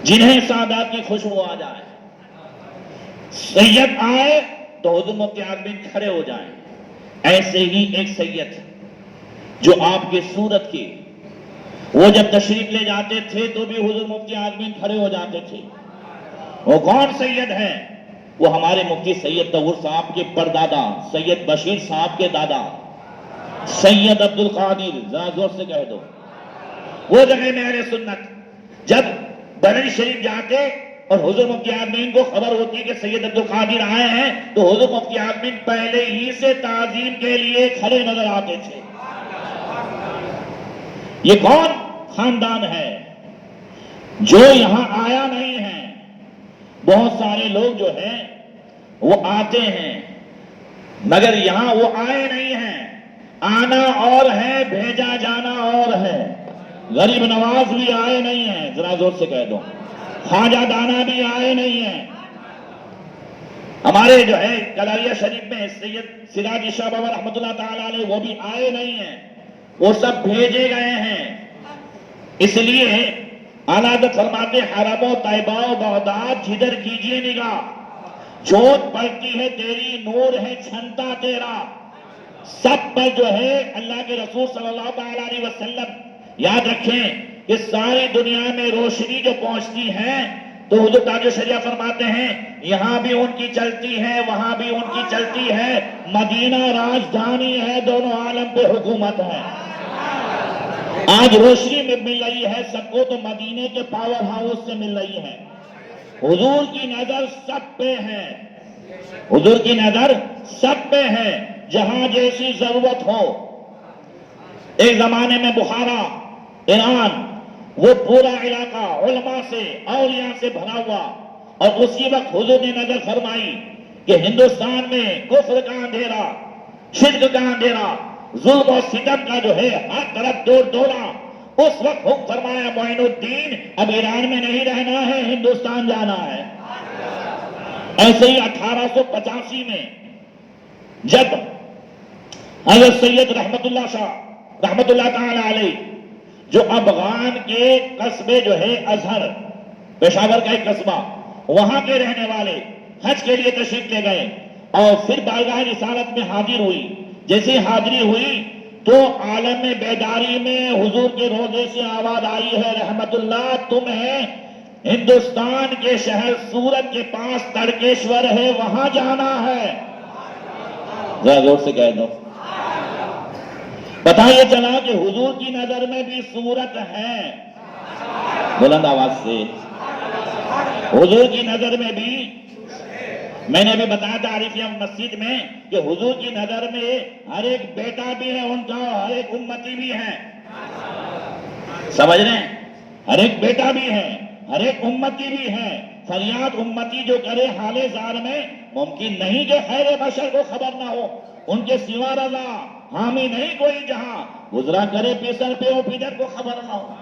جنہیں سعادت کی خوشبو آ جائے، سید آئے تو حضور مفتی عالمین کھڑے ہو جائیں۔ ایسے ہی ایک سید جو آپ کے صورت کے، وہ جب تشریف لے جاتے تھے تو بھی حضور مفتی عالمین کھڑے ہو جاتے تھے۔ وہ کون سید ہیں؟ وہ ہمارے مفتی سید طہور صاحب کے پردادا، سید بشیر صاحب کے دادا، سید عبد القادر، ذرا زور سے کہہ دو۔ وہ جگہ میں اہل سنت جب بریلی شریف جاتے اور حضور مفتی عالمین کو خبر ہوتی کہ سید عبد القادر آئے ہیں تو حضور مفتی عالمین پہلے ہی سے تعظیم کے لیے کھڑے نظر آتے تھے۔ یہ کون خاندان ہے جو یہاں آیا نہیں ہے؟ بہت سارے لوگ جو ہیں وہ آتے ہیں مگر یہاں وہ آئے نہیں ہیں۔ آنا اور ہے، بھیجا جانا اور ہے۔ غریب نواز بھی آئے نہیں ہیں، ذرا زور سے کہہ دو۔ خواجہ دانا بھی آئے نہیں ہیں۔ ہمارے جو ہے کلاریہ شریف میں سید سراج شاہ بابا رحمۃ اللہ تعالی علیہ وہ بھی آئے نہیں ہیں، وہ سب بھیجے گئے ہیں۔ اس لیے اعلیٰ حضرت فرماتے حرم و طیبہ و بغداد جدھر کیجئے نگاہ، جوت پڑتی ہے تیری، نور ہے چھنتا تیرا۔ سب پر جو ہے اللہ کے رسول صلی اللہ تعالی علیہ وسلم، یاد رکھیں کہ ساری دنیا میں روشنی جو پہنچتی ہے تو حضور تاج الشریعہ فرماتے ہیں یہاں بھی ان کی چلتی ہے، وہاں بھی ان کی چلتی ہے، مدینہ راجدھانی ہے، دونوں عالم پہ حکومت ہے۔ آج روشنی میں مل رہی ہے سب کو تو مدینے کے پاور ہاؤس سے مل رہی ہے۔ حضور کی نظر سب پہ ہے، حضور کی نظر سب پہ ہے، جہاں جیسی ضرورت ہو۔ ایک زمانے میں بخارا، ایران، وہ پورا علاقہ علماء سے، اولیاء سے بھرا ہوا، اور اسی وقت حضور نے نظر فرمائی کہ ہندوستان میں کفر کا اندھیرا، شرک کا اندھیرا، ظلم و ستم کا جو ہے ہر طرف دوڑا۔ اس وقت حکم فرمایا معین الدین اب ایران میں نہیں رہنا ہے، ہندوستان جانا ہے۔ ایسے ہی 1885 میں جب حضرت سید رحمت اللہ شاہ رحمت اللہ تعالی علیہ جو افغان کے قصبے جو ہے ازہر، پشاور کا ایک قصبہ، وہاں کے رہنے والے حج کے لیے تشریف لے گئے اور پھر بارگاہ رسالت میں حاضر ہوئی۔ جیسے حاضری ہوئی تو عالم بیداری میں حضور کے روضے سے آواز آئی ہے رحمت اللہ تمہیں ہندوستان کے شہر سورت کے پاس تڑکیشور ہے، وہاں جانا ہے۔ ذرا زور سے کہہ دو۔ پتہ یہ چلا کہ حضور کی نظر میں بھی صورت ہے، بلند آواز سے، حضور کی نظر میں بھی۔ میں نے ابھی بتایا تھا عارفیہ مسجد میں کہ حضور کی نظر میں ہر ایک بیٹا بھی ہے ان کا، ہر ایک امتی بھی ہے، سمجھ رہے ہیں؟ ہر ایک بیٹا بھی ہے، ہر ایک امتی بھی ہے۔ فریاد امتی جو کرے حال زار میں، ممکن نہیں کہ خیر بشر کو خبر نہ ہو، ان کے سوا رضا حامی نہیں کوئی جہاں، گزرا کرے پیسر پہ ہو پیدر کو خبر نہ ہو۔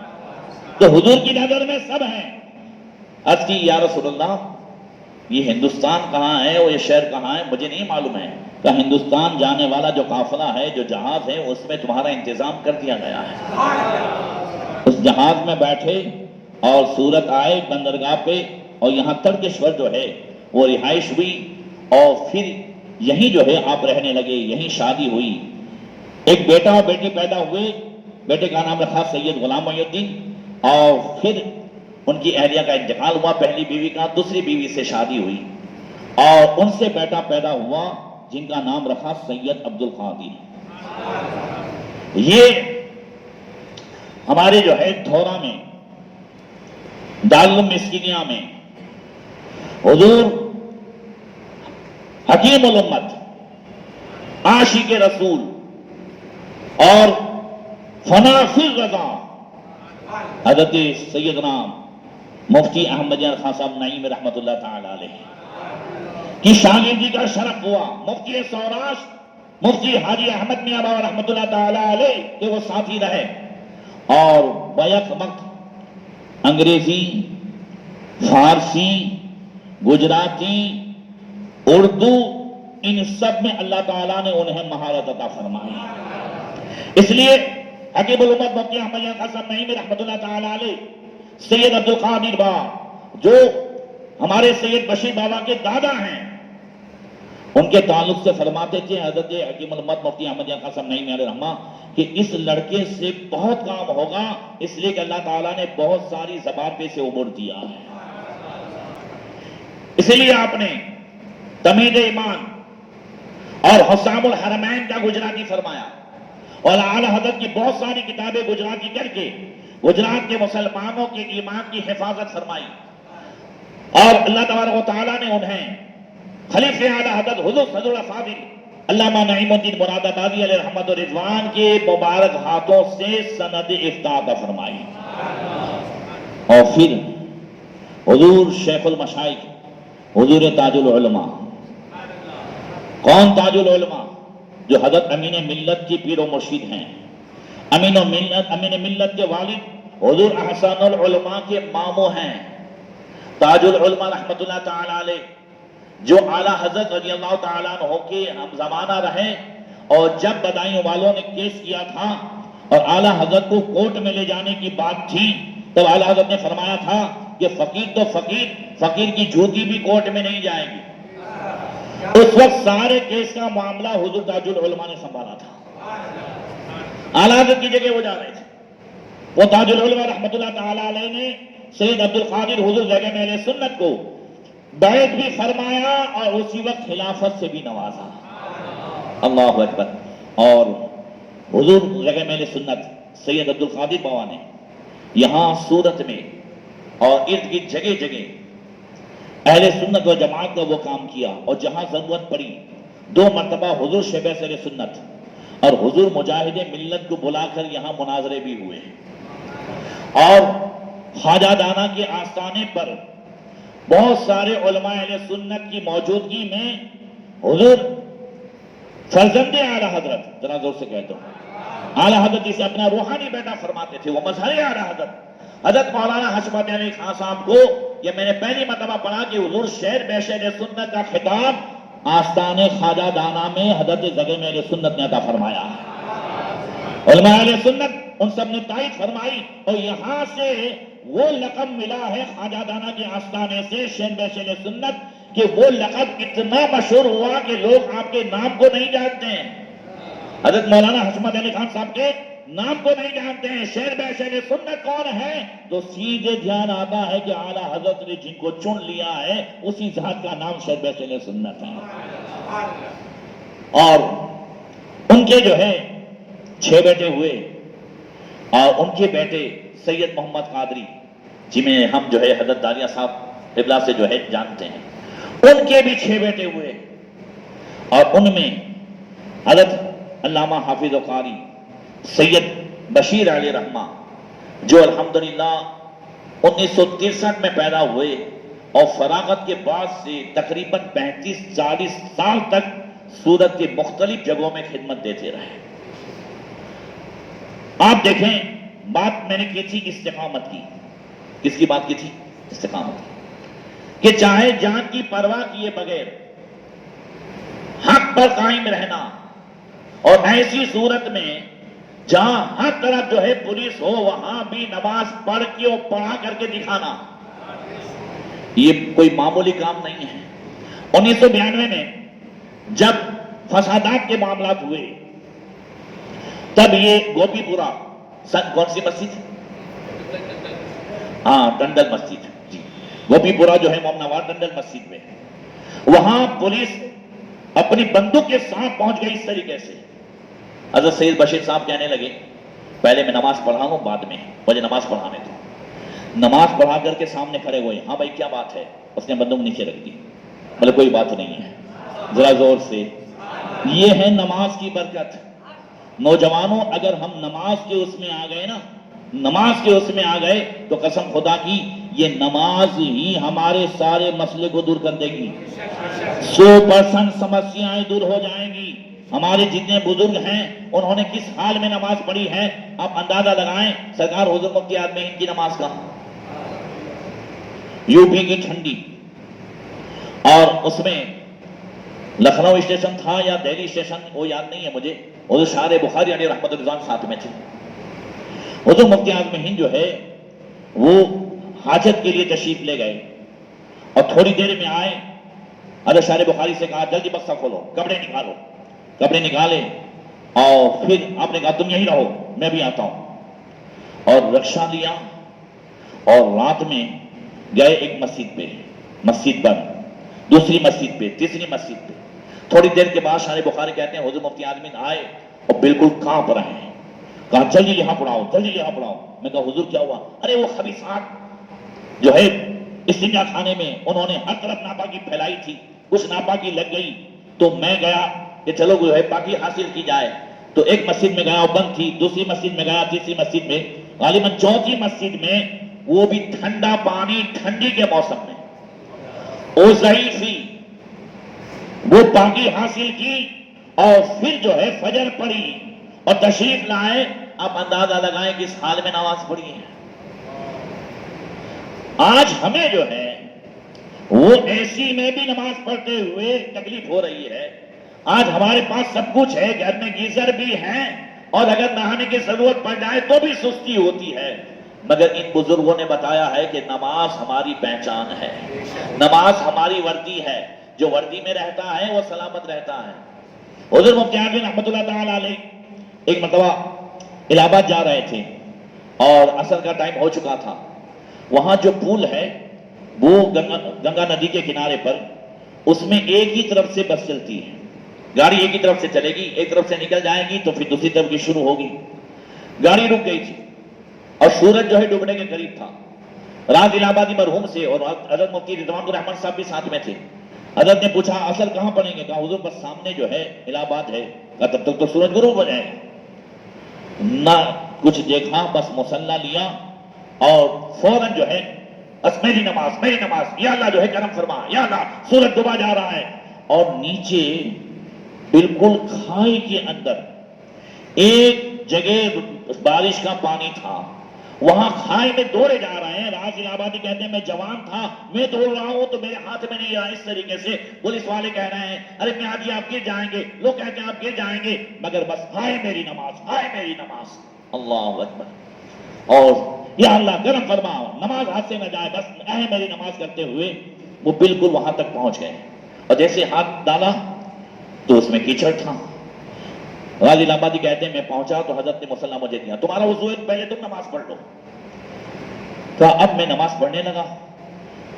تو حضور کی نظر میں سب ہیں۔ عرض کی یا رسول اللہ یہ ہندوستان کہاں ہے اور یہ شہر کہاں ہے؟ مجھے نہیں معلوم ہے۔ کہ ہندوستان جانے والا جو قافلہ ہے، جو جہاز ہے، اس میں تمہارا انتظام کر دیا گیا ہے۔ اس جہاز میں بیٹھے اور سورت آئے بندرگاہ پہ، اور یہاں تڑکیشور جو ہے وہ رہائش ہوئی، اور پھر یہیں جو ہے آپ رہنے لگے، یہیں شادی ہوئی۔ ایک بیٹا اور بیٹی پیدا ہوئے، بیٹے کا نام رکھا سید غلام محی الدین، اور پھر ان کی اہلیہ کا انتقال ہوا، پہلی بیوی کا، دوسری بیوی سے شادی ہوئی، اور ان سے بیٹا پیدا ہوا جن کا نام رکھا سید عبد القادر۔ یہ ہمارے جو ہے دھورا میں دارالعلوم مسکینیہ میں حضور حکیم الامت، عاشق رسول اور فنا فی الرضا حضرت سیدنا مفتی احمد جان خان صاحب نعیم رحمت اللہ تعالی علیہ کی شاگردی کا شرف ہوا۔ مفتی سوراشٹر مفتی حاجی احمد میاں بابا رحمت اللہ تعالی علیہ کے وہ ساتھی رہے، اور بیک وقت انگریزی، فارسی، گجراتی، اردو، ان سب میں اللہ تعالیٰ نے انہیں مہارت عطا فرمائی۔ اس لیے حکیم الامت مفتی احمد جان خان صاحب نعیم رحمت اللہ تعالی علیہ، سید عبد القادر با جو ہمارے سید بشیر بابا کے دادا ہیں، ان کے تعلق سے فرماتے تھے حضرت حکیم الامت مفتی احمد یار خان صاحب نعیمی علیہ رحمہ کہ اس لڑکے سے بہت کام ہوگا، اس لیے کہ اللہ تعالیٰ نے بہت ساری زبان پہ سے عبور دیا ہے۔ اسی لیے آپ نے تمہید ایمان اور حسام الحرمین کا گجراتی فرمایا، اور اعلیٰ حضرت کی بہت ساری کتابیں گجراتی کر کے گجرات کے مسلمانوں کے ایمان کی حفاظت فرمائی، اور اللہ تبارک و تعالیٰ نے انہیں خلیفہ اعلیٰ حضرت حضور صدر الافاضل علامہ نعیم الدین مراد آبادی علیہ رحمت و رضوان کے مبارک ہاتھوں سے سند افتاح عطا فرمائی۔ اور پھر حضور شیخ المشائخ حضور تاج العلماء، کون تاج العلماء؟ جو حضرت امین ملت کی پیر و مرشد ہیں، امین ملت کے والد حضور احسان العلماء کے ماموں ہیں، تاج العلماء رحمت اللہ تعالی علیہ، جو اعلیٰ حضرت رضی اللہ تعالیٰ عنہ کے ہم زمانہ رہے، اور جب بدائیوں والوں نے کیس کیا تھا اور اعلیٰ حضرت کو کورٹ میں لے جانے کی بات تھی، تب اعلیٰ حضرت نے فرمایا تھا کہ فقیر تو فقیر کی جوتی بھی کورٹ میں نہیں جائے گی۔ اس وقت سارے کیس کا معاملہ حضور تاج العلماء نے سنبھالا تھا، اعلیٰ حضرت کی جگہ وہ جا رہے تھے۔ وہ تاج العلماء رحمت اللہ تعالیٰ علیہ نے سید عبدالقادر حضور جگہ میں اہل سنت کو بیعت بھی فرمایا اور اسی وقت خلافت سے بھی نوازا، اللہ اکبر۔ اور حضور جگہ میں اہل سنت سید عبدالقادر بابا نے یہاں سورت میں اور ارد گرد جگہ جگہ اہل سنت و جماعت کا وہ کام کیا، اور جہاں ضرورت پڑی 2 مرتبہ حضور شیخ اہل سنت اور حضور مجاہد ملت کو بلا کر یہاں مناظرے بھی ہوئے، اور خواجہ دانا کے آستانے پر بہت سارے علماء اہل سنت کی موجودگی میں حضور فرزند اعلیٰ حضرت، ذرا زور سے کہتا ہوں، اعلیٰ حضرت اسے اپنا روحانی بیٹا فرماتے تھے، وہ مظہر اعلیٰ حضرت مولانا حشمت علی خان صاحب کو یہ میں نے پہلی مرتبہ پڑھا کہ حضور شہر بشہر سنت کا خطاب آستان خواجہ دانا میں حضرت زگے میں اہل سنت نے عطا فرمایا ہے۔ علماء اہل سنت ان سب نے تائید فرمائی، اور یہاں سے وہ لقب ملا ہے خواجہ دانا کے آستانے سے شہر بشہر سنت، کہ وہ لقب اتنا مشہور ہوا کہ لوگ آپ کے نام کو نہیں جانتے ہیں، حضرت مولانا حشمت علی خان صاحب کے نام کو نہیں جانتے ہیں۔ شہر بشہر سنت کون ہے؟ تو سیدھے دھیان آتا ہے کہ اعلیٰ حضرت نے جن کو چن لیا ہے اسی ذات کا نام شہر بشہر سنت ہے۔ اور ان کے جو ہے 6 بیٹے ہوئے، اور ان کے بیٹے سید محمد قادری جنہیں ہم جو ہے حضرت داریہ صاحب قبلہ سے جو ہے جانتے ہیں، ان کے بھی 6 بیٹے ہوئے، اور ان میں حضرت علامہ حافظ و قاری سید بشیر علیہ رحمہ، جو الحمدللہ 1963 میں پیدا ہوئے اور فراغت کے بعد سے تقریباً 35-40 سال تک سورت کے مختلف جگہوں میں خدمت دیتے رہے۔ آپ دیکھیں، بات میں نے کی تھی استقامت کی، کس کی بات کی تھی؟ استقامت کی، کہ چاہے جان کی پرواہ کیے بغیر حق پر قائم رہنا، اور ایسی صورت میں جہاں ہر طرف جو ہے پولیس ہو وہاں بھی نماز پڑھ کے اور پڑھا کر کے دکھانا، یہ کوئی معمولی کام نہیں ہے۔ 1992 میں جب فسادات کے معاملات ہوئے، تب یہ گوپی پورا کون سی مسجد؟ ہاں، ٹنڈل مسجد، جی گوپی پورا جو ہے مومناوار ٹنڈل مسجد میں، وہاں پولیس اپنی بندوق کے ساتھ پہنچ گئی اس طریقے سے۔ حضرت سید بشیر صاحب کہنے لگے پہلے میں نماز پڑھا ہوں، بعد میں مجھے نماز پڑھانے دو۔ نماز پڑھا کر کے سامنے کھڑے ہوئے، ہاں بھائی کیا بات ہے؟ اس نے بندوق نیچے رکھ دی، بولے کوئی بات نہیں ہے، ذرا زور سے۔ یہ ہے نماز کی برکت۔ نوجوانوں، اگر ہم نماز کے اس میں آ گئے نا، نماز کے اس میں آ گئے تو قسم خدا کی یہ نماز ہی ہمارے سارے مسئلے کو دور کر دے گی، 100% سمسیاں دور ہو جائیں گی۔ ہمارے جتنے بزرگ ہیں انہوں نے کس حال میں نماز پڑھی ہے، آپ اندازہ لگائیں۔ سرکار حضور مفتی اعظم ہند کی نماز کا، یو پی کی ٹھنڈی، اور اس میں لکھنؤ اسٹیشن تھا یا دہلی اسٹیشن، وہ یاد نہیں ہے مجھے، حضور شاعر بخاری علیہ رحمت رضوان ساتھ میں تھے۔ حضور مفتی اعظم ہند جو ہے وہ حاجت کے لیے تشریف لے گئے اور تھوڑی دیر میں آئے. حضرت شارح بخاری سے کہا جلدی بکسا کھولو, کپڑے نکالو. کپڑے نکالے اور پھر آپ نے کہا تم یہی رہو, میں بھی آتا ہوں. اور رکشہ لیا اور رات میں گئے ایک مسجد پہ, مسجد بند, دوسری مسجد پہ, تیسری مسجد پہ. تھوڑی دیر کے بعد شارح بخاری کہتے ہیں حضور مفتی عالمین آئے اور بالکل کانپ رہے ہیں. کہا جلدی یہاں پڑھاؤ, جلدی یہاں پڑھاؤ. میں کہا حضور کیا ہوا؟ ارے وہ خبیثات جو ہے استنجا خانے میں انہوں نے ہر طرف ناپاکی پھیلائی تھی, کچھ ناپاکی لگ گئی تو میں گیا کہ چلو جو ہے پاکی حاصل کی جائے. تو ایک مسجد میں گیا وہ بند تھی, دوسری مسجد میں گیا, تیسری مسجد میں, غالباً چوتھی مسجد میں وہ بھی ٹھنڈا پانی ٹھنڈی کے موسم میں, وہ ضعیف تھی, وہ پاکی حاصل کی اور پھر جو ہے فجر پڑی اور تشریف لائے. آپ اندازہ لگائیں کہ اس حال میں نماز پڑھی ہے. آج ہمیں جو ہے وہ ایسی میں بھی نماز پڑھتے ہوئے تکلیف ہو رہی ہے. آج ہمارے پاس سب کچھ ہے, گھر میں گیزر بھی ہے اور اگر نہانے کی ضرورت پڑ جائے تو بھی سستی ہوتی ہے. مگر ان بزرگوں نے بتایا ہے کہ نماز ہماری پہچان ہے, نماز ہماری وردی ہے. جو وردی میں رہتا ہے وہ سلامت رہتا ہے. حضور مفتی عالمین رحمۃ اللہ تعالی علیہ ایک مرتبہ الہ آباد جا رہے تھے اور عصر کا ٹائم ہو چکا تھا. وہاں جو پول ہے وہ گنگا ندی کے کنارے پر, اس میں ایک ہی طرف سے بس چلتی ہے. گاڑی ایک ہی طرف سے چلے گی, ایک طرف سے نکل جائے گی تو پھر دوسری طرف کی شروع ہوگی. گاڑی رک گئی تھی اور سورج جو ہے ڈوبنے کے قریب تھا. راز الہ آبادی مرحوم سے اور حضرت مفتی رضوان الرحمن صاحب بھی ساتھ میں تھے. حضرت نے پوچھا عصر کہاں پڑھیں گے؟ کہا حضور بس سامنے جو ہے الہ آباد ہے. کہا تب تک تو سورج غروب ہو جائے گا. نہ کچھ دیکھا, بس مصلی لیا اور فوراً جو ہے بس میری نماز, میری نماز, یا اللہ جو ہے کرم فرما, یا اللہ سورج ڈوبا جا رہا ہے. اور نیچے بالکل کھائی کے اندر ایک جگہ بارش کا پانی تھا, وہاں کھائی میں دوڑے جا رہے ہیں. راز الہ آبادی کہتے ہیں میں جوان تھا, میں دوڑ رہا ہوں تو میرے ہاتھ میں نہیں آیا. اس طریقے سے پولیس والے کہہ رہے ہیں ارے میاں جی آپ گر جائیں گے, لوگ کہتے ہیں آپ گر جائیں گے, مگر بس ہائے میری نماز, ہائے میری نماز. اللہ اکبر. اور یا اللہ کرم فرما, نماز ہاتھ سے نہ جائے, بس اے میری نماز کرتے ہوئے وہ بالکل وہاں تک پہنچ گئے. اور جیسے ہاتھ ڈالا تو اس میں کیچڑ تھا. غازی الہ آبادی کہتے ہیں میں پہنچا تو حضرت نے مصلی مجھے دیا, تمہارا وضو ہے پہلے تم نماز پڑھ لو. کہا اب میں نماز پڑھنے لگا.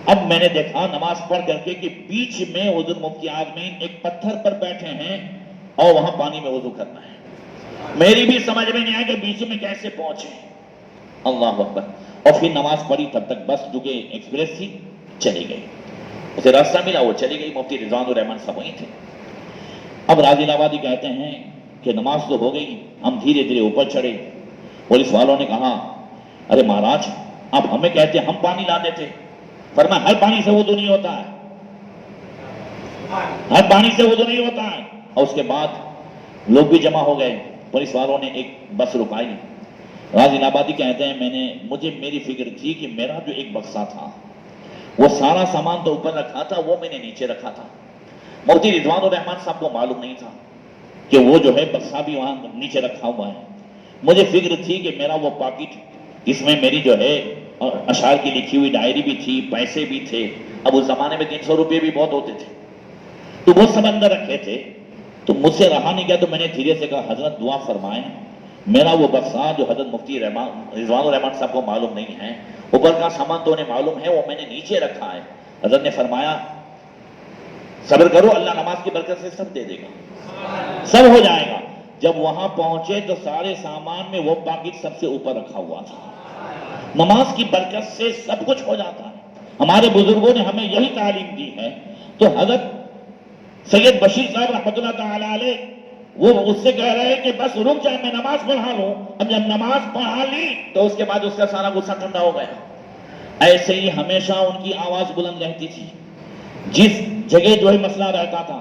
اب میں نے دیکھا نماز پڑھ کر کے کہ بیچ میں حضور مفتی عالمین ایک پتھر پر بیٹھے ہیں اور وہاں پانی میں وضو کرنا ہے. میری بھی سمجھ میں نہیں آیا کہ بیچ میں کیسے پہنچے. اللہ اکبر. اور پھر نماز پڑھی, تب تک بس چونکہ ایکسپریس تھی چلی گئی, اسے راستہ ملا وہ چلی گئی. مفتی رضوان الرحمن صاحب وہیں تھے. اب راز الہ آبادی کہتے ہیں کہ نماز تو ہو گئی, ہم دھیرے دھیرے اوپر چڑھے. پولیس والوں نے کہا ارے مہاراج آپ ہمیں کہتے ہم پانی لاتے تھے. فرمایا ہر پانی سے وضو نہیں ہوتا ہے, ہر پانی سے وضو نہیں ہوتا ہے. اور اس کے بعد لوگ بھی جمع ہو گئے. پولیس والوں نے ایک بس رکائی. راز الہ آبادی کہتے ہیں مجھے میری فکر تھی کہ میرا جو ایک بکسا تھا وہ سارا سامان تو اوپر رکھا تھا, وہ میں نے نیچے رکھا تھا. مفتی رضوان الرحمن صاحب کو معلوم نہیں تھا کہ وہ جو ہے بکسا بھی وہاں نیچے رکھا ہوا ہے. مجھے فکر تھی کہ میرا وہ پاکٹ اس میں میری جو ہے اشعار کی لکھی ہوئی ڈائری بھی تھی, پیسے بھی تھے. اب اس زمانے میں 300 روپے بھی بہت ہوتے تھے, تو وہ سب اندر رکھے تھے. تو مجھ سے رہا نہیں گیا تو میں نے دھیرے سے کہا حضرت دعا فرمائیں, میرا وہ بکسا جو حضرت مفتی رضوان الرحمن صاحب کو معلوم نہیں ہے, اوپر کا سامان تو انہیں معلوم ہے, وہ میں نے نیچے رکھا ہے. حضرت نے فرمایا صبر کرو, اللہ نماز کی برکت سے سب دے دے گا, سب ہو جائے گا. جب وہاں پہنچے تو سارے سامان میں وہ پاکٹ سب سے اوپر رکھا ہوا تھا. نماز کی برکت سے سب کچھ ہو جاتا ہے. ہمارے بزرگوں نے ہمیں یہی تعلیم دی ہے. تو حضرت سید بشیر صاحب رحمۃ اللہ تعالی علیہ وہ اس سے کہہ رہے ہیں کہ بس رک جائے, میں نماز پڑھا لوں. اب جب نماز پڑھا لی تو اس کے بعد اس کا سارا غصہ ٹھنڈا ہو گیا. ایسے ہی ہمیشہ ان کی آواز بلند رہتی تھی. جس جگہ جو ہے مسئلہ رہتا تھا,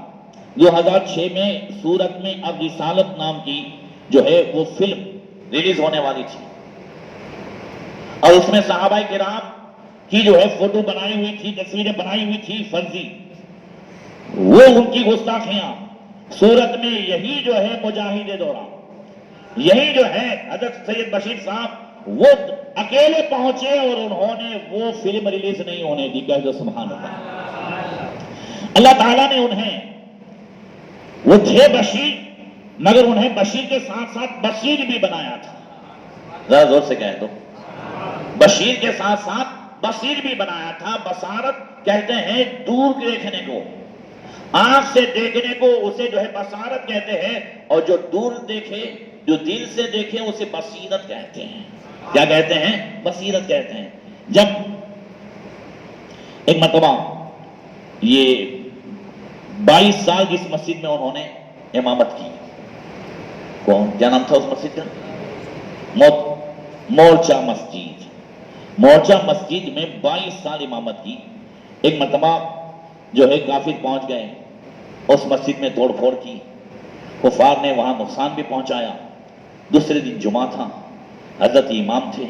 2006 میں سورت میں اب رسالت نام کی جو ہے وہ فلم ریلیز ہونے والی تھی, اور اس میں صحابہ کرام کی جو ہے فوٹو بنائی ہوئی تھی, تصویریں بنائی ہوئی تھی فرضی. وہ ان کی گستاخیاں سورت میں یہی جو ہے مجاہد دورہ, یہی جو ہے حضرت سید بشیر صاحب وہ اکیلے پہنچے اور انہوں نے وہ فلم ریلیز نہیں ہونے دی. کہہ دو سبحان اللہ. اللہ تعالیٰ نے انہیں، وہ تھے بشیر مگر انہیں بشیر کے ساتھ ساتھ بصیر بھی بنایا تھا. ذرا زور سے کہہ دو. بشیر کے ساتھ ساتھ بصیر بھی بنایا تھا. بصارت کہتے ہیں دور دیکھنے کو، آنکھ سے دیکھنے کو اسے جو ہے بصارت کہتے ہیں، اور جو دور دیکھے، جو دل سے دیکھے اسے بصیرت کہتے ہیں. کیا کہتے ہیں؟ بصیرت کہتے ہیں. جب ایک مرتبہ یہ 22 سال جس مسجد میں انہوں نے امامت کی، کون کیا نام تھا اس مسجد کا؟ مورچہ مسجد. مورچہ مسجد میں 22 سال امامت کی. ایک مرتبہ جو ہے کافر پہنچ گئے، اس مسجد میں توڑ پھوڑ کی، کفار نے وہاں نقصان بھی پہنچایا. دوسرے دن جمعہ تھا، حضرت امام تھے،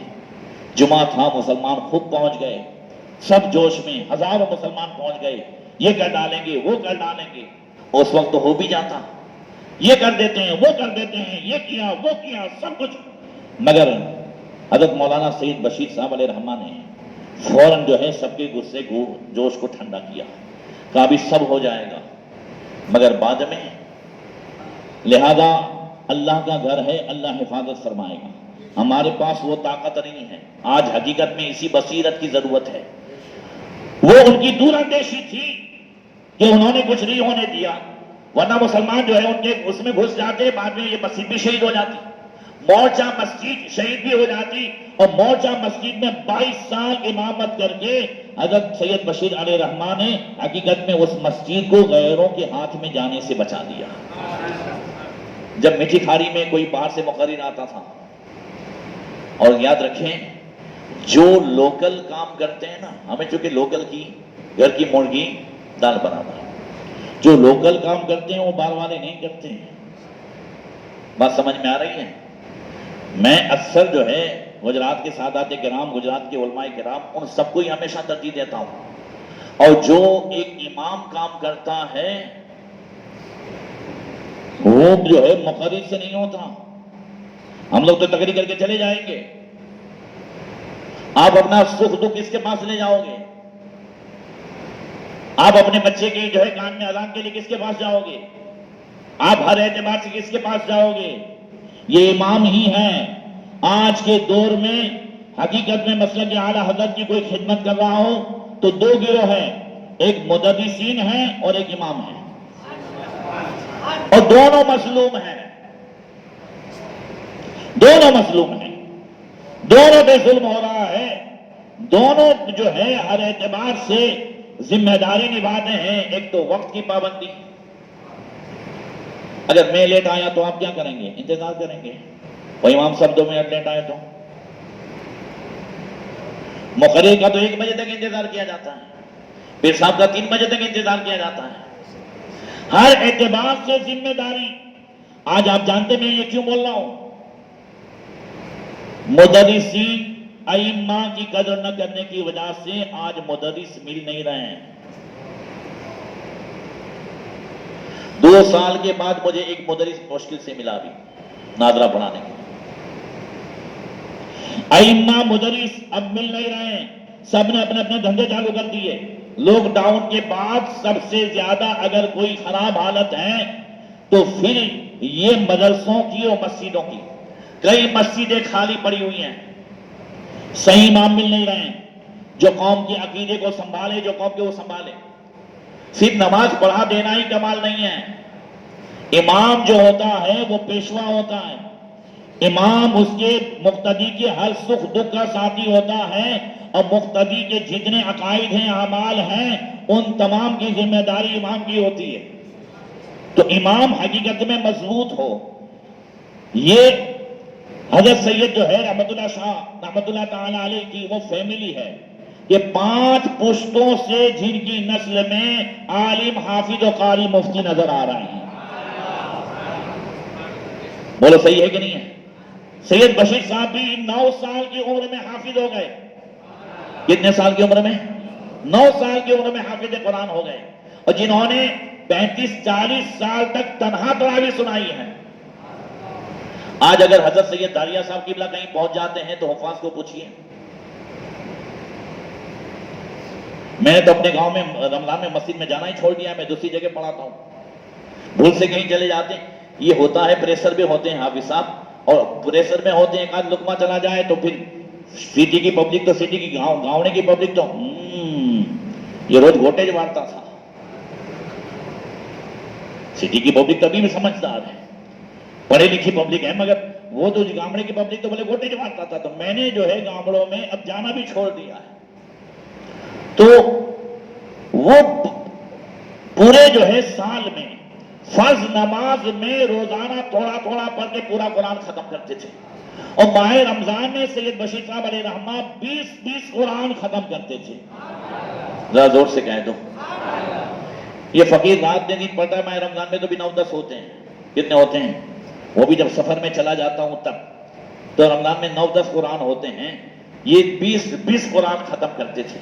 جمعہ تھا، مسلمان خود پہنچ گئے، سب جوش میں، ہزاروں مسلمان پہنچ گئے. یہ کر ڈالیں گے، وہ کر ڈالیں گے. اس وقت تو ہو بھی جاتا، یہ کر دیتے ہیں، وہ کر دیتے ہیں، یہ کیا، وہ کیا، سب کچھ. مگر حضرت مولانا سید بشیر صاحب علیہ رحمہ نے فوراً جو ہے سب کے غصے کو، جوش کو ٹھنڈا کیا. کہا بھی سب ہو جائے گا مگر بعد میں، لہذا اللہ کا گھر ہے، اللہ حفاظت فرمائے گا. ہمارے پاس وہ طاقت نہیں ہے. آج حقیقت میں اسی بصیرت کی ضرورت ہے. وہ ان کی دور اندیشی تھی کہ انہوں نے کچھ نہیں ہونے دیا، ورنہ مسلمان جو ہے ان کے اس میں گھس جاتے، بعد میں یہ مسجد بھی شہید ہو جاتی، مورچہ مسجد شہید بھی ہو جاتی. اور مورچہ مسجد میں 22 سال امامت کر کے حضرت سید بشیر علیہ رحمہ نے حقیقت میں اس مسجد کو غیروں کے ہاتھ میں جانے سے بچا دیا. جب میٹھی کھاری میں کوئی باہر سے مقرر آتا تھا، اور یاد رکھیں جو لوکل کام کرتے ہیں نا، ہمیں چونکہ لوکل کی گھر کی مرغی دال برابر، جو لوکل کام کرتے ہیں وہ باہر والے نہیں کرتے ہیں. بات سمجھ میں آ رہی ہے؟ میں اکثر جو ہے گجرات کے سادات کرام، گجرات کے علماء کرام، ان سب کو ہی ہمیشہ ترجیح دیتا ہوں. اور جو ایک امام کام کرتا ہے وہ جو ہے مقرر سے نہیں ہوتا. ہم لوگ تو تقریر کر کے چلے جائیں گے، آپ اپنا سکھ دکھ کس کے پاس لے جاؤ گے؟ آپ اپنے بچے کے جو ہے کان میں اذان کے لیے کس کے پاس جاؤ گے؟ آپ ہر اعتبار سے کس کے پاس جاؤ گے؟ یہ امام ہی ہیں. آج کے دور میں حقیقت میں مسلک اعلیٰ حضرت کی کوئی خدمت کر رہا ہو تو دو گروہ ہیں، ایک مدرسین ہیں اور ایک امام ہیں، اور دونوں مظلوم ہیں، دونوں مظلوم ہیں، دونوں پہ ظلم ہو رہا ہے. دونوں جو ہے ہر اعتبار سے ذمہ داری نبھاتے ہیں. ایک تو وقت کی پابندی، اگر میں لیٹ آیا تو آپ کیا کریں گے؟ انتظار کریں گے. وہ امام صاحب 2 منٹ لیٹ آئے تو مقرر کا تو 1 بجے تک انتظار کیا جاتا ہے، پھر صاحب کا 3 بجے تک انتظار کیا جاتا ہے. ہر اعتبار سے ذمہ داری. آج آپ جانتے میں یہ کیوں بول رہا ہوں؟ مدرسین ائمہ کی قدر نہ کرنے کی وجہ سے آج مدرس مل نہیں رہے ہیں. 2 سال کے بعد مجھے ایک مدرس مشکل سے ملا بھی ناظرہ پڑھانے کے. ائمہ مدرس اب مل نہیں رہے ہیں، سب نے اپنے اپنے دھندے چالو کر دیے. لاک ڈاؤن کے بعد سب سے زیادہ اگر کوئی خراب حالت ہے تو پھر یہ مدرسوں کی اور مسجدوں کی. کئی مسجدیں خالی پڑی ہوئی ہیں، صحیح امام مل نہیں رہے ہیں جو قوم کے عقیدے کو سنبھالے، جو قوم کے وہ سنبھالے. صرف نماز پڑھا دینا ہی کمال نہیں ہے. امام جو ہوتا ہے وہ پیشوا ہوتا ہے. امام اس کے مقتدی کے ہر سکھ دکھ کا ساتھی ہوتا ہے، اور مقتدی کے جتنے عقائد ہیں، اعمال ہیں، ان تمام کی ذمہ داری امام کی ہوتی ہے. تو امام حقیقت میں مضبوط ہو. یہ حضرت سید جو ہے رحمت اللہ شاہ رحمت اللہ تعالی علیہ کی وہ فیملی ہے، یہ 5 پشتوں سے جن کی نسل میں عالم، حافظ و قاری مفتی نظر آ رہے ہیں. بولو صحیح ہے کہ نہیں ہے؟ سید بشیر صاحب بھی 9 سال کی عمر میں حافظ ہو گئے. کتنے سال کی عمر میں؟ 9 سال کی عمر میں حافظ قرآن ہو گئے. اور جنہوں نے 35-40 سال تک تنہا تراویح سنائی ہے. آج اگر حضرت سید داریہ صاحب قبلہ کہیں پہنچ جاتے ہیں تو حفاظ کو پوچھئے. میں نے تو اپنے گاؤں میں رمضان میں مسجد میں جانا ہی چھوڑ دیا ہے، میں دوسری جگہ پڑھاتا ہوں. بھول سے کہیں چلے جاتے ہیں. یہ ہوتا ہے، پریشر بھی ہوتے ہیں حافظ صاحب، اور پریشر میں ہوتے ہیں، ایک آدھ لقمہ چلا جائے تو پھر سٹی کی پبلک تو سٹی کی، گاؤں کی پبلک تو یہ روز گھوٹے جوارتا تھا. سٹی کی پبلک تبھی بھی سمجھدار ہے، پڑھے لکھی پبلک ہے، مگر وہ تو گامڑے کی پبلک تو بولے گھوٹے جوارتا تھا. تو میں نے جو ہے گامڑوں میں اب جانا بھی چھوڑ دیا ہے. تو وہ پورے جو ہے سال میں فرض نماز میں روزانہ تھوڑا تھوڑا پڑھ کے پورا قرآن ختم کرتے تھے. اور ماہ رمضان میں سید بشیر صاحب علیہ رحمہ 20 قرآن ختم کرتے تھے. ذرا زور سے کہہ دو. یہ فقیر رات دن پڑھتا ہے، ماہ رمضان میں تو بھی 9-10 ہوتے ہیں. کتنے ہوتے ہیں؟ وہ بھی جب سفر میں چلا جاتا ہوں تب تو رمضان میں 9-10 قرآن ہوتے ہیں. یہ 20 قرآن ختم کرتے تھے.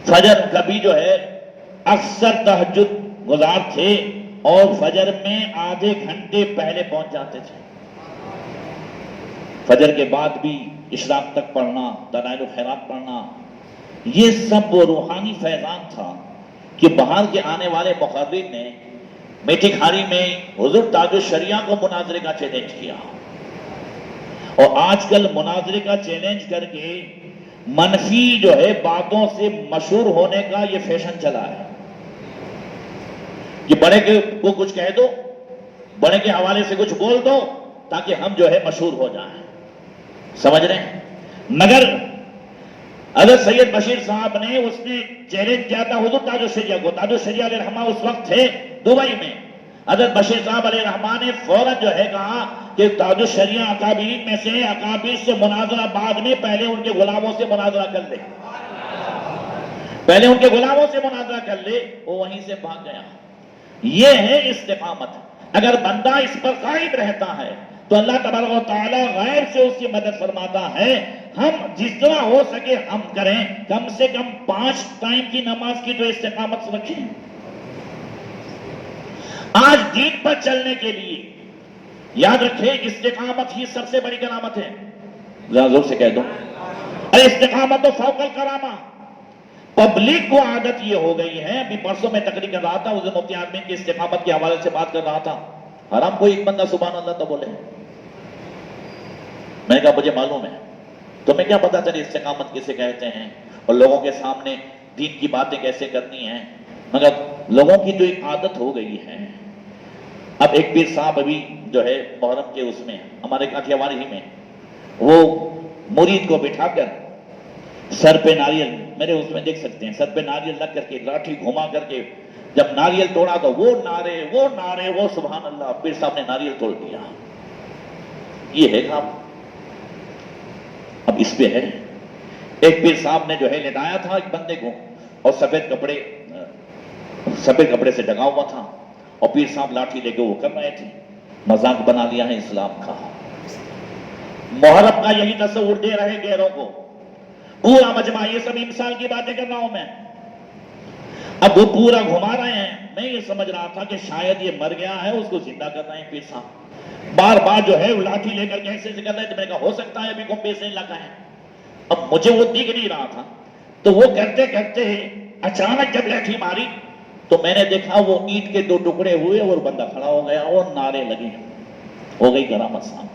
فجر کبھی جو ہے اکثر تہجد گزار تھے اور فجر میں آدھے گھنٹے پہلے پہنچ جاتے تھے. فجر کے بعد بھی اشراق تک پڑھنا، دلائل الخیرات پڑھنا، یہ سب وہ روحانی فیضان تھا کہ باہر کے آنے والے مقرر نے میٹھی کھاری میں حضور تاج الشریعہ کو مناظرے کا چیلنج کیا. اور آج کل مناظرے کا چیلنج کر کے منفی جو ہے باتوں سے مشہور ہونے کا یہ فیشن چلا ہے کہ بڑے کو کچھ کہہ دو، بڑے کے حوالے سے کچھ بول دو تاکہ ہم جو ہے مشہور ہو جائیں. سمجھ رہے ہیں؟ مگر حضرت سید بشیر صاحب نے اس نے چیلنج کیا تھا حضور تاج الشریعہ کو. تاج الشریعہ علیہ رحمہ اس وقت تھے دبئی میں. حضرت بشیر صاحب علیہ رحمہ نے فوراً جو ہے کہا کہ تاج الشریعہ اکابرین میں سے، اکابر سے مناظرہ بعد میں، پہلے ان کے غلاموں سے مناظرہ کر لے. پہلے ان کے غلاموں سے مناظرہ کر لے. وہ وہیں سے بھاگ گیا. یہ ہے استقامت. اگر بندہ اس پر قائم رہتا ہے تو اللہ تبارک و تعالی غیر سے اس کی مدد فرماتا ہے. ہم جس طرح ہو سکے ہم کریں، کم سے کم 5 ٹائم کی نماز کی جو استقامت رکھیں. آج دین پر چلنے کے لیے یاد رکھیں استقامت ہی سب سے بڑی کرامت ہے. ذرا زور سے کہہ دو. استقامت و فوق الکرامہ. پبلک کو عادت یہ ہو گئی ہے، ابھی پرسوں میں تقریر کر رہا تھا، اس دن مفتی عامرین کی استقامت کے حوالے سے بات کر رہا تھا. حرام کوئی ایک بندہ سبحان اللہ تو بولے. میں نے کہا مجھے معلوم ہے، تمہیں کیا پتا چلے استقامت کسے کہتے ہیں اور لوگوں کے سامنے دین کی باتیں کیسے کرنی ہیں. مگر لوگوں کی جو ایک عادت ہو گئی ہے. اب ایک پیر صاحب ابھی جو ہے محرم کے اس میں ہمارے کاتیا واری ہی میں وہ مرید کو بٹھا کر سر پہ ناریل، میرے اس میں دیکھ سکتے ہیں، سر پہ ناریل لگ کر کے لاٹھی گھما کر کے جب ناریل توڑا تو وہ نعرے وہ سبحان اللہ. پیر صاحب نے ناریل توڑ دیا. یہ ہے کام. اب اس پہ ہے ایک پیر صاحب نے جو ہے لٹایا تھا ایک بندے کو اور سفید کپڑے سے ڈھکا ہوا تھا اور پیر صاحب لاٹھی لے کے وہ کر رہے تھے. مذاق بنا لیا ہے اسلام کا. محرم کا یہی تصور دے رہے غیروں کو. پورا مجمع، یہ سب مثال کی باتیں کر رہا ہوں میں. اب وہ پورا گھما رہے ہیں. میں یہ سمجھ رہا تھا کہ شاید یہ مر گیا ہے، اس کو زندہ کر رہے ہیں پیر صاحب. بار بار جو ہے لاٹھی لے کر کیسے سے کر رہے تھے. میں نے کہا ہو سکتا ہے ابھی کو پیسے لگا ہے. اب مجھے وہ دکھ نہیں رہا تھا تو وہ کرتے کرتے اچانک جب لاٹھی ماری تو میں نے دیکھا وہ اینٹ کے 2 ٹکڑے ہوئے اور بندہ کھڑا ہو گیا اور نعرے لگے. ہو گئی کرامت صاحب.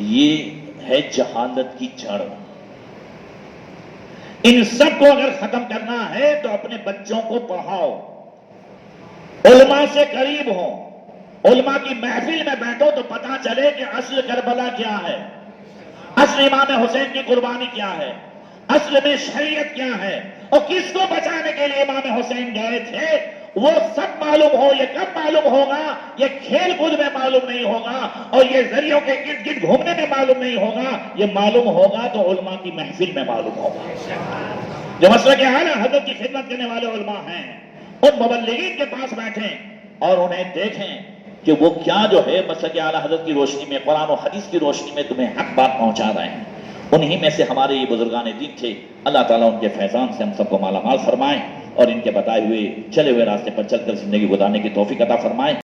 یہ ہے جہالت کی جڑ. ان سب کو اگر ختم کرنا ہے تو اپنے بچوں کو پڑھاؤ، علماء سے قریب ہو، علماء کی محفل میں بیٹھو تو پتا چلے کہ اصل کربلا کیا ہے، اصل امام حسین کی قربانی کیا ہے، اصل میں شریعت کیا ہے اور کس کو بچانے کے لیے امام حسین گئے تھے. وہ سب معلوم ہو. یہ کب معلوم ہوگا؟ یہ کھیل کود میں معلوم نہیں ہوگا اور یہ ذریعوں کے ارد گرد گھومنے میں معلوم نہیں ہوگا. یہ معلوم ہوگا تو علماء کی محفل میں معلوم ہوگا. جو مسلک اعلیٰ حضرت کی خدمت کرنے والے علماء ہیں ان مبلغین کے پاس بیٹھیں اور انہیں دیکھیں کہ وہ کیا جو ہے مسلک اعلیٰ حضرت کی روشنی میں، قرآن و حدیث کی روشنی میں تمہیں حق بات پہنچا رہے ہیں. انہی میں سے ہمارے یہ بزرگان دین تھے. اللہ تعالیٰ ان کے فیضان سے ہم سب کو مالا مال فرمائیں اور ان کے بتائے ہوئے چلے ہوئے راستے پر چل کر زندگی گزارنے کی توفیق عطا فرمائیں.